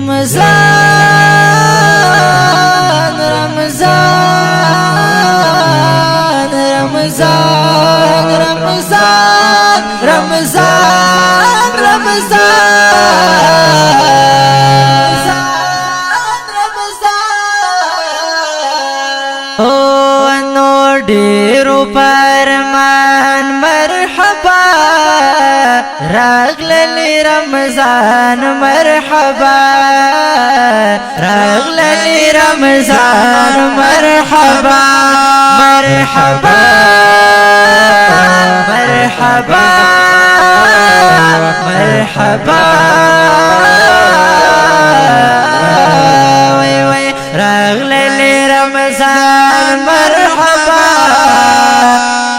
رمضان رمضان رمضان رمضان رمضان رمضان او نو ډیرو پرمان مرحبا راغللی رمضان مرحبا راغللی رمضان مرحبا مرحبا مرحبا مرحبا وي وي راغللی رمضان مرحبا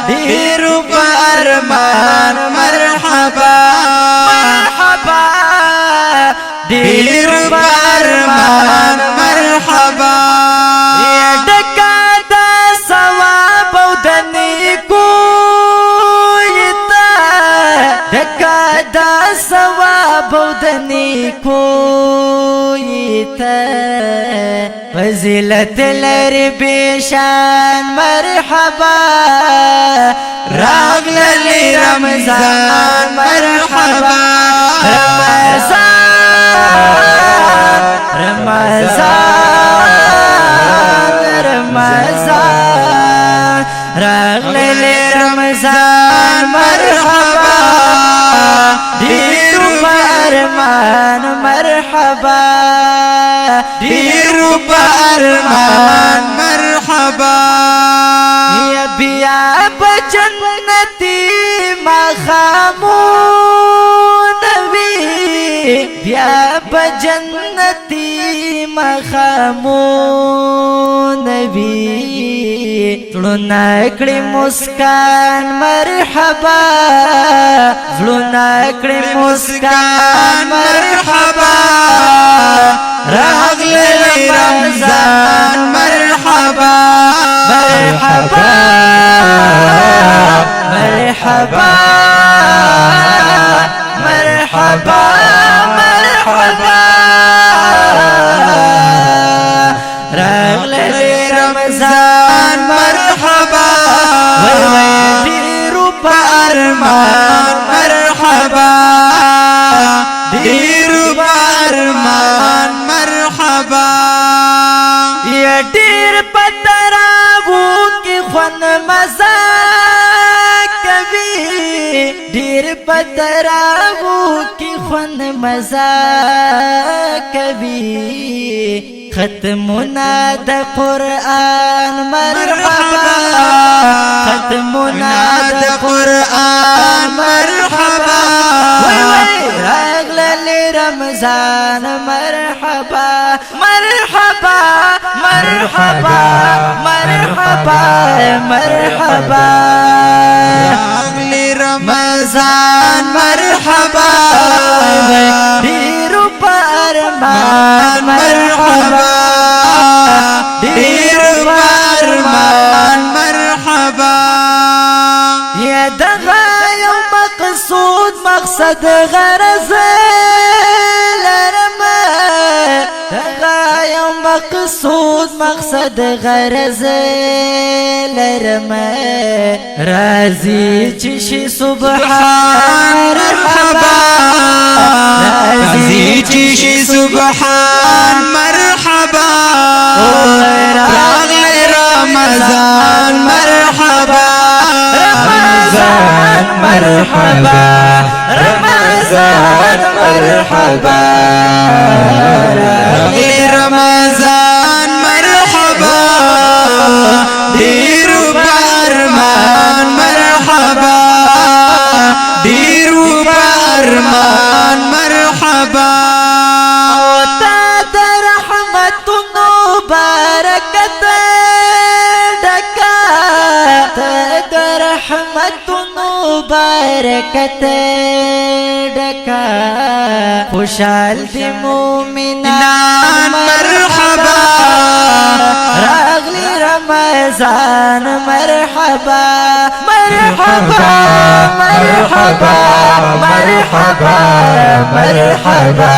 دیرو پرمان مرحبا مرحبا دیرو پرمان مرحبا یا ډکا د ثواب او د نیکویتا ډکا د ثواب او د نیکویتا فضیلت لري بشان مرحبا راغللی رمضان مرحبا رمضان رمضان رمضان راغللی رمضان مرحبا دیرو پرمان مرحبا دیرو پرمان مرحبا یا بیا بجنتی مخامون وی بیا بجنتی مخامون وی زړونه کړي مسکان مرحبا زړونه کړي مسکان مرحبا راغللی رمضان مرحبا مرحبا مرحبا مرحبا مرحبا راغللی رمضان مرحبا دیرو پرمان مرحبا دیرو پرمان مرحبا یا دیر پتراو کی خون مزا کبھی دیر پتراو کی خون مزا کبھی ختمنا د قرآن مرحبا ختمنا د قرآن مرحبا راغللی رمضان مرحبا مرحبا مرحبا مرحبا مرحبا راغلی رمضان مرحبا دیرو پرمان مرحبا دیرو پرمان مرحبا یا دغا یو مقصود مقصد غرض لرما دغا یو مقصود مقصد غرض لرما رازی چشی سبحان مرحبا رازی چشی سبحان مرحبا راغلی رمضان مرحبا رمضان مرحبا رمضان مرحبا راغلی رمضان مرحبا دیرو پرمان مرحبا دیرو پرمان مرحبا تا در رحمتونو برکت ډکا تا در رحمتونو برکت ډکا خوشحال دی مومنان مرحبا راغلی رمضان مرحبا مرحبا مرحبا مرحبا مرحبا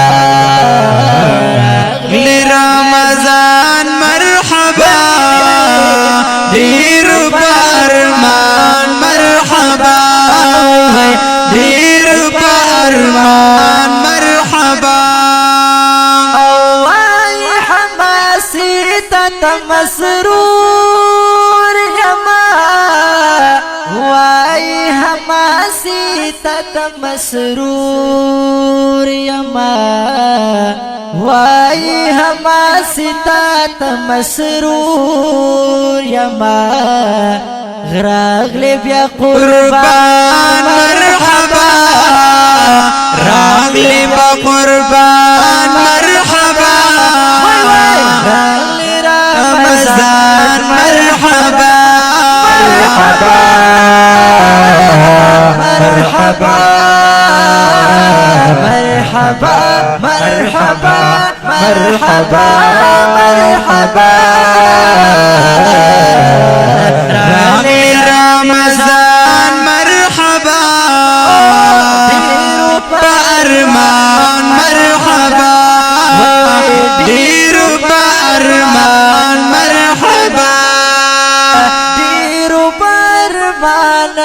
مسرور یما وای حماسی تا مسرور یما وای حماسی تا مسرور یما غراغلی بیا قربان مرحبا راغلی با قربان مرحبا راغلی رمضان مرحبا مرحبا مرحبا مرحبا مرحبا مرحبا مرحبا راغلی رمضان مرحبا بأرمان مرحبا دیرو بأرمان مرحبا دیرو برمان